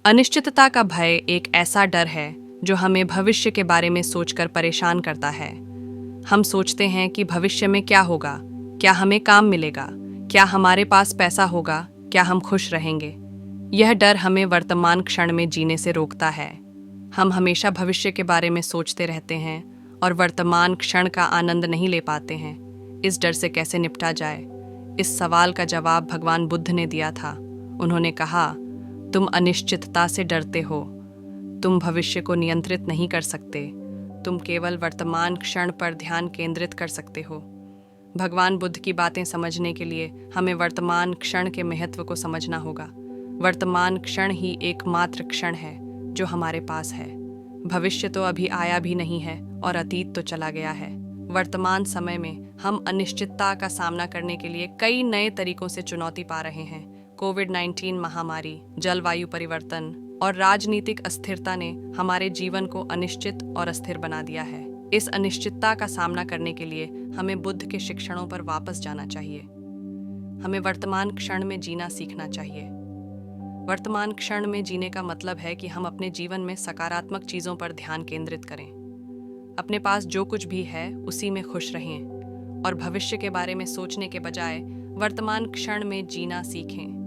अनिश्चितता का भय एक ऐसा डर है जो हमें भविष्य के बारे में सोचकर परेशान करता है। हम सोचते हैं कि भविष्य में क्या होगा, क्या हमें काम मिलेगा, क्या हमारे पास पैसा होगा, क्या हम खुश रहेंगे। यह डर हमें वर्तमान क्षण में जीने से रोकता है। हम हमेशा भविष्य के बारे में सोचते रहते हैं और वर्तमान क्षण का आनंद नहीं ले पाते हैं। इस डर से कैसे निपटा जाए? इस सवाल का जवाब भगवान बुद्ध ने दिया था। उन्होंने कहा, तुम अनिश्चितता से डरते हो, तुम भविष्य को नियंत्रित नहीं कर सकते, तुम केवल वर्तमान क्षण पर ध्यान केंद्रित कर सकते हो। भगवान बुद्ध की बातें समझने के लिए हमें वर्तमान क्षण के महत्व को समझना होगा। वर्तमान क्षण ही एकमात्र क्षण है जो हमारे पास है। भविष्य तो अभी आया भी नहीं है और अतीत तो चला गया है। वर्तमान समय में हम अनिश्चितता का सामना करने के लिए कई नए तरीकों से चुनौती पा रहे हैं। कोविड-19 महामारी, जलवायु परिवर्तन और राजनीतिक अस्थिरता ने हमारे जीवन को अनिश्चित और अस्थिर बना दिया है। इस अनिश्चितता का सामना करने के लिए हमें बुद्ध के शिक्षणों पर वापस जाना चाहिए। हमें वर्तमान क्षण में जीना सीखना चाहिए। वर्तमान क्षण में जीने का मतलब है कि हम अपने जीवन में सकारात्मक चीज़ों पर ध्यान केंद्रित करें। अपने पास जो कुछ भी है उसी में खुश रहें और भविष्य के बारे में सोचने के बजाय वर्तमान क्षण में जीना सीखें।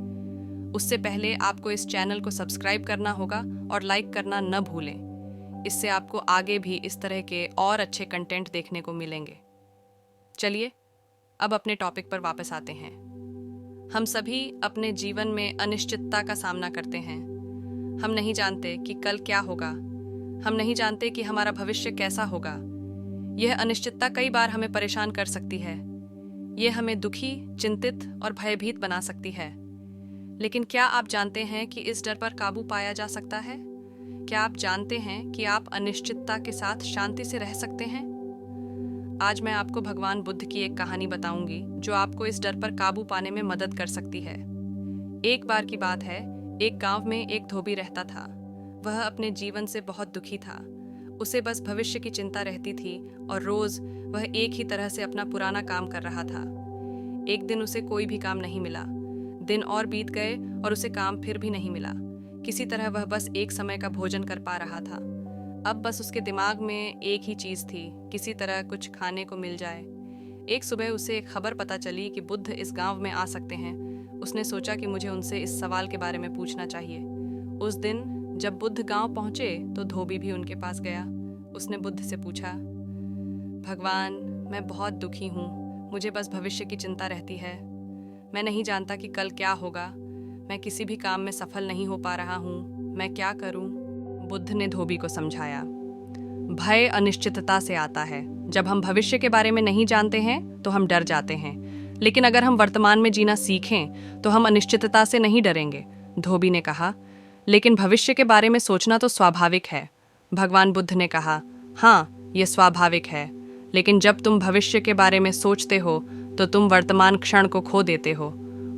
उससे पहले आपको इस चैनल को सब्सक्राइब करना होगा और लाइक करना न भूलें। इससे आपको आगे भी इस तरह के और अच्छे कंटेंट देखने को मिलेंगे। चलिए अब अपने टॉपिक पर वापस आते हैं। हम सभी अपने जीवन में अनिश्चितता का सामना करते हैं। हम नहीं जानते कि कल क्या होगा, हम नहीं जानते कि हमारा भविष्य कैसा होगा। यह अनिश्चितता कई बार हमें परेशान कर सकती है। यह हमें दुखी, चिंतित और भयभीत बना सकती है। लेकिन क्या आप जानते हैं कि इस डर पर काबू पाया जा सकता है? क्या आप जानते हैं कि आप अनिश्चितता के साथ शांति से रह सकते हैं? आज मैं आपको भगवान बुद्ध की एक कहानी बताऊंगी जो आपको इस डर पर काबू पाने में मदद कर सकती है। एक बार की बात है, एक गांव में एक धोबी रहता था। वह अपने जीवन से बहुत दुखी था। उसे बस भविष्य की चिंता रहती थी और रोज वह एक ही तरह से अपना पुराना काम कर रहा था। एक दिन उसे कोई भी काम नहीं मिला। दिन और बीत गए और उसे काम फिर भी नहीं मिला। किसी तरह वह बस एक समय का भोजन कर पा रहा था। अब बस उसके दिमाग में एक ही चीज़ थी, किसी तरह कुछ खाने को मिल जाए। एक सुबह उसे एक खबर पता चली कि बुद्ध इस गांव में आ सकते हैं। उसने सोचा कि मुझे उनसे इस सवाल के बारे में पूछना चाहिए। उस दिन जब बुद्ध गांव पहुंचे तो धोबी भी उनके पास गया। उसने बुद्ध से पूछा, भगवान, मैं बहुत दुखी हूँ, मुझे बस भविष्य की चिंता रहती है। मैं नहीं जानता कि कल क्या होगा। मैं किसी भी काम में सफल नहीं हो पा रहा हूँ। मैं क्या करूँ? बुद्ध ने धोबी को समझाया, भय अनिश्चितता से आता है। जब हम भविष्य के बारे में नहीं जानते हैं तो हम डर जाते हैं। लेकिन अगर हम वर्तमान में जीना सीखें तो हम अनिश्चितता से नहीं डरेंगे। धोबी ने कहा, लेकिन भविष्य के बारे में सोचना तो स्वाभाविक है। भगवान बुद्ध ने कहा, हाँ, ये स्वाभाविक है, लेकिन जब तुम भविष्य के बारे में सोचते हो तो तुम वर्तमान क्षण को खो देते हो,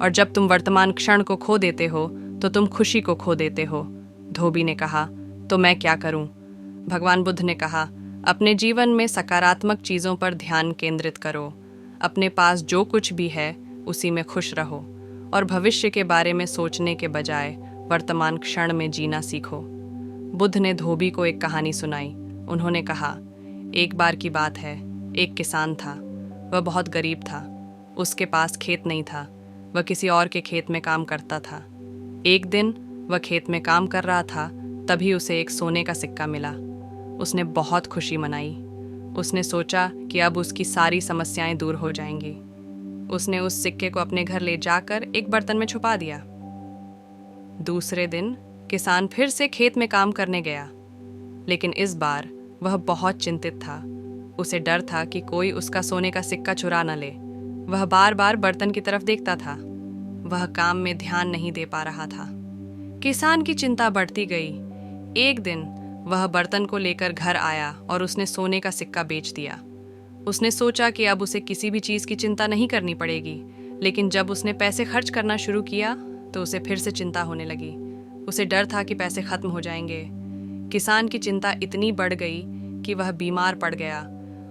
और जब तुम वर्तमान क्षण को खो देते हो तो तुम खुशी को खो देते हो। धोबी ने कहा, तो मैं क्या करूं? भगवान बुद्ध ने कहा, अपने जीवन में सकारात्मक चीज़ों पर ध्यान केंद्रित करो। अपने पास जो कुछ भी है उसी में खुश रहो और भविष्य के बारे में सोचने के बजाय वर्तमान क्षण में जीना सीखो। बुद्ध ने धोबी को एक कहानी सुनाई। उन्होंने कहा, एक बार की बात है, एक किसान था। वह बहुत गरीब था। उसके पास खेत नहीं था। वह किसी और के खेत में काम करता था। एक दिन वह खेत में काम कर रहा था, तभी उसे एक सोने का सिक्का मिला। उसने बहुत खुशी मनाई। उसने सोचा कि अब उसकी सारी समस्याएं दूर हो जाएंगी। उसने उस सिक्के को अपने घर ले जाकर एक बर्तन में छुपा दिया। दूसरे दिन किसान फिर से खेत में काम करने गया, लेकिन इस बार वह बहुत चिंतित था। उसे डर था कि कोई उसका सोने का सिक्का चुरा न ले। वह बार बार बर्तन की तरफ देखता था। वह काम में ध्यान नहीं दे पा रहा था। किसान की चिंता बढ़ती गई। एक दिन वह बर्तन को लेकर घर आया और उसने सोने का सिक्का बेच दिया। उसने सोचा कि अब उसे किसी भी चीज़ की चिंता नहीं करनी पड़ेगी, लेकिन जब उसने पैसे खर्च करना शुरू किया तो उसे फिर से चिंता होने लगी। उसे डर था कि पैसे खत्म हो जाएंगे। किसान की चिंता इतनी बढ़ गई कि वह बीमार पड़ गया।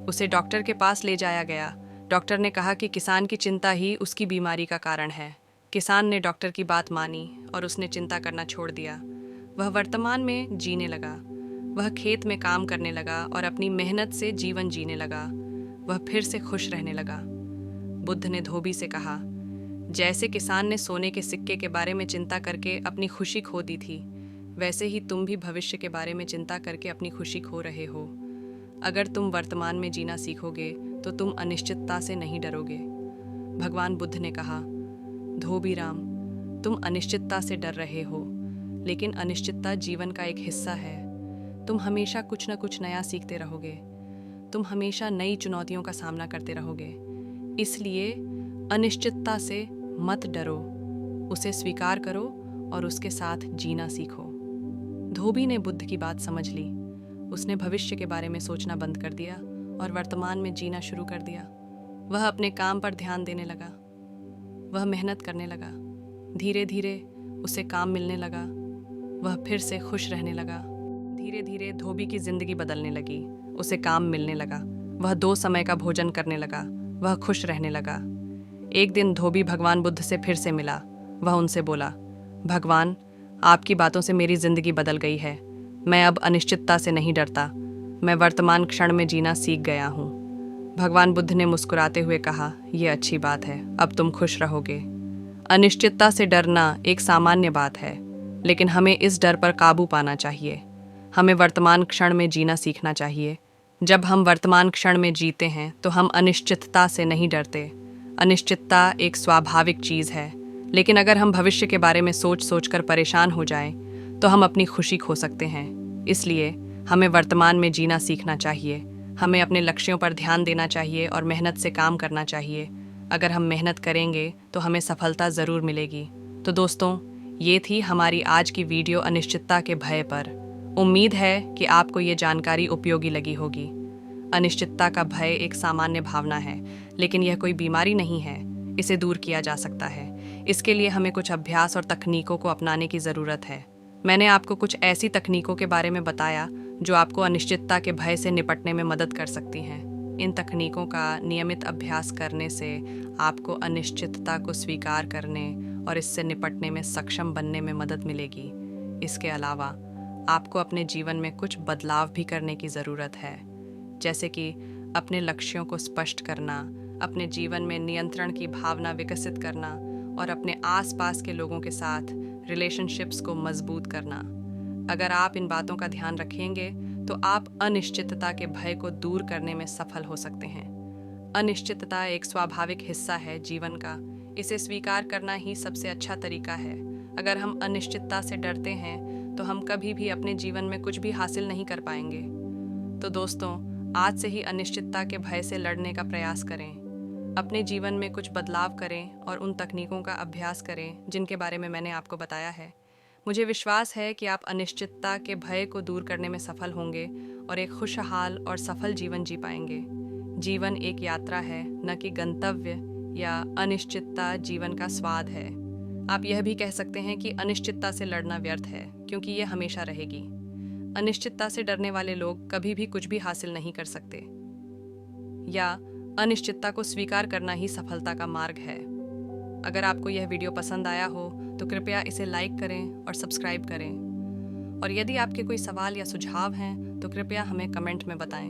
उसे डॉक्टर के पास ले जाया गया। डॉक्टर ने कहा कि किसान की चिंता ही उसकी बीमारी का कारण है। किसान ने डॉक्टर की बात मानी और उसने चिंता करना छोड़ दिया। वह वर्तमान में जीने लगा। वह खेत में काम करने लगा और अपनी मेहनत से जीवन जीने लगा। वह फिर से खुश रहने लगा। बुद्ध ने धोबी से कहा, जैसे किसान ने सोने के सिक्के के बारे में चिंता करके अपनी खुशी खो दी थी, वैसे ही तुम भी भविष्य के बारे में चिंता करके अपनी खुशी खो रहे हो। अगर तुम वर्तमान में जीना सीखोगे तो तुम अनिश्चितता से नहीं डरोगे। भगवान बुद्ध ने कहा, धोबी राम, तुम अनिश्चितता से डर रहे हो, लेकिन अनिश्चितता जीवन का एक हिस्सा है। तुम हमेशा कुछ न कुछ नया सीखते रहोगे। तुम हमेशा नई चुनौतियों का सामना करते रहोगे। इसलिए अनिश्चितता से मत डरो, उसे स्वीकार करो और उसके साथ जीना सीखो। धोबी ने बुद्ध की बात समझ ली। उसने भविष्य के बारे में सोचना बंद कर दिया और वर्तमान में जीना शुरू कर दिया। वह अपने काम पर ध्यान देने लगा। वह मेहनत करने लगा। धीरे धीरे उसे काम मिलने लगा। वह फिर से खुश रहने लगा। धीरे धीरे धोबी की जिंदगी बदलने लगी। उसे काम मिलने लगा। वह 2 समय का भोजन करने लगा। वह खुश रहने लगा। एक दिन धोबी भगवान बुद्ध से फिर से मिला। वह उनसे बोला, भगवान, आपकी बातों से मेरी जिंदगी बदल गई है। मैं अब अनिश्चितता से नहीं डरता। मैं वर्तमान क्षण में जीना सीख गया हूँ। भगवान बुद्ध ने मुस्कुराते हुए कहा, यह अच्छी बात है, अब तुम खुश रहोगे। अनिश्चितता से डरना एक सामान्य बात है, लेकिन हमें इस डर पर काबू पाना चाहिए। हमें वर्तमान क्षण में जीना सीखना चाहिए। जब हम वर्तमान क्षण में जीते हैं तो हम अनिश्चितता से नहीं डरते। अनिश्चितता एक स्वाभाविक चीज़ है, लेकिन अगर हम भविष्य के बारे में सोच सोच कर परेशान हो जाएं, तो हम अपनी खुशी खो सकते हैं। इसलिए हमें वर्तमान में जीना सीखना चाहिए। हमें अपने लक्ष्यों पर ध्यान देना चाहिए और मेहनत से काम करना चाहिए। अगर हम मेहनत करेंगे तो हमें सफलता ज़रूर मिलेगी। तो दोस्तों, ये थी हमारी आज की वीडियो अनिश्चितता के भय पर। उम्मीद है कि आपको ये जानकारी उपयोगी लगी होगी। अनिश्चितता का भय एक सामान्य भावना है, लेकिन यह कोई बीमारी नहीं है। इसे दूर किया जा सकता है। इसके लिए हमें कुछ अभ्यास और तकनीकों को अपनाने की ज़रूरत है। मैंने आपको कुछ ऐसी तकनीकों के बारे में बताया जो आपको अनिश्चितता के भय से निपटने में मदद कर सकती हैं। इन तकनीकों का नियमित अभ्यास करने से आपको अनिश्चितता को स्वीकार करने और इससे निपटने में सक्षम बनने में मदद मिलेगी। इसके अलावा आपको अपने जीवन में कुछ बदलाव भी करने की ज़रूरत है, जैसे कि अपने लक्ष्यों को स्पष्ट करना, अपने जीवन में नियंत्रण की भावना विकसित करना और अपने आसपास के लोगों के साथ रिलेशनशिप्स को मजबूत करना। अगर आप इन बातों का ध्यान रखेंगे तो आप अनिश्चितता के भय को दूर करने में सफल हो सकते हैं। अनिश्चितता एक स्वाभाविक हिस्सा है जीवन का। इसे स्वीकार करना ही सबसे अच्छा तरीका है। अगर हम अनिश्चितता से डरते हैं तो हम कभी भी अपने जीवन में कुछ भी हासिल नहीं कर पाएंगे। तो दोस्तों, आज से ही अनिश्चितता के भय से लड़ने का प्रयास करें। अपने जीवन में कुछ बदलाव करें और उन तकनीकों का अभ्यास करें जिनके बारे में मैंने आपको बताया है। मुझे विश्वास है कि आप अनिश्चितता के भय को दूर करने में सफल होंगे और एक खुशहाल और सफल जीवन जी पाएंगे। जीवन एक यात्रा है, न कि गंतव्य, या अनिश्चितता जीवन का स्वाद है। आप यह भी कह सकते हैं कि अनिश्चितता से लड़ना व्यर्थ है, क्योंकि यह हमेशा रहेगी। अनिश्चितता से डरने वाले लोग कभी भी कुछ भी हासिल नहीं कर सकते, या अनिश्चितता को स्वीकार करना ही सफलता का मार्ग है। अगर आपको यह वीडियो पसंद आया हो तो कृपया इसे लाइक करें और सब्सक्राइब करें। और यदि आपके कोई सवाल या सुझाव हैं तो कृपया हमें कमेंट में बताएं।